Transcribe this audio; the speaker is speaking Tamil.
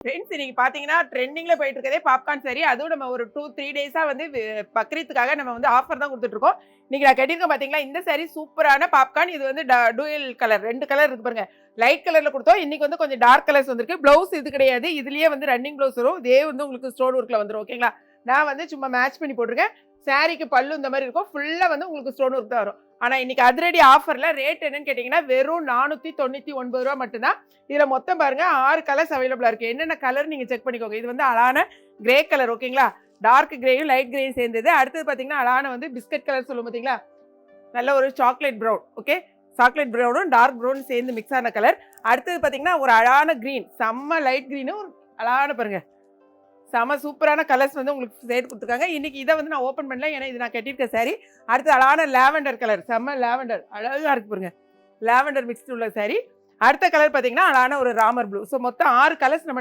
ஃப்ரெண்ட்ஸ் இன்னைக்கு பார்த்தீங்கன்னா, ட்ரெண்டிங்ல போயிட்டு இருக்கதே பாப்கார்ன் சாரி. அதுவும் நம்ம ஒரு 2, 3 டேஸா வந்து பக்ரீத்துக்காக நம்ம வந்து ஆஃபர் தான் குடுத்துட்டு இருக்கோம். இன்னைக்கு நான் கட்டியிருக்கேன் பார்த்தீங்களா, இந்த சாரி சூப்பரான பாப்கார்ன். இது வந்து டூயல் கலர் 2 கலர் இருக்கு பாருங்க. லைட் கலர்ல குடுத்தோம். இன்னைக்கு வந்து கொஞ்சம் டார்க் கலர்ஸ் வந்திருக்கு. ப்ளவுஸ் இது கிடையாது. இதுலயே வந்து ரன்னிங் ப்ளவுஸ் வரும். இதே வந்து உங்களுக்கு ஸ்டோன் ஒர்க்ல வந்துரும். ஓகேங்களா? நான் வந்து சும்மா மேட்ச் பண்ணி போட்டுருக்கேன். சாரிக்கு பல்லு இந்த மாரி இருக்கும். ஃபுல்லா வந்து உங்களுக்கு ஸ்டோன் ஒர்க் தான் வரும். ஆனா இன்னைக்கு அதிரடி ஆஃபர்ல ரேட் என்னன்னு கேட்டீங்கன்னா, வெறும் ரூ. 499 மட்டும் தான். இதுல மொத்தம் பாருங்க 6 கலர்ஸ் அவைலபிளா இருக்கு. என்னென்ன கலர் நீங்க செக் பண்ணிக்கோங்க. இது வந்து அழகான கிரே கலர் ஓகேங்களா? டார்க் கிரேயும், லைட் கிரேயும் சேர்ந்தது. அடுத்தது பார்த்தீங்கன்னா, அழகான வந்து பிஸ்கட் கலர் சொல்லுவோம் பார்த்தீங்களா? நல்ல ஒரு சாக்லேட் ப்ரவுன். ஓகே. சாக்லேட் ப்ரவுனும், டார்க் ப்ரவுனும் சேர்ந்து மிக்ஸ் ஆன கலர். அடுத்தது பார்த்தீங்கன்னா, ஒரு அழகான கிரீன். செம்ம லைட் கிரீனும் அழகான பாருங்க. செம சூப்பரான கலர்ஸ் வந்து உங்களுக்கு சேர்த்து குடுத்துருக்காங்க. இன்னைக்கு இத வந்து நான் ஓப்பன் பண்ணல. ஏன்னா இது நான் கட்டியிருக்க சாரி. அடுத்து அழகான லாவெண்டர் கலர். செம்ம லாவெண்டர். அழகா இருக்கு பாருங்க. லாவெண்டர் மிக்ஸ்டு உள்ள சாரி. அடுத்த கலர் பார்த்தீங்கன்னா, அழகான ஒரு ராமர் ப்ளூ. ஸோ மொத்தம் 6 கலர்ஸ் நம்ம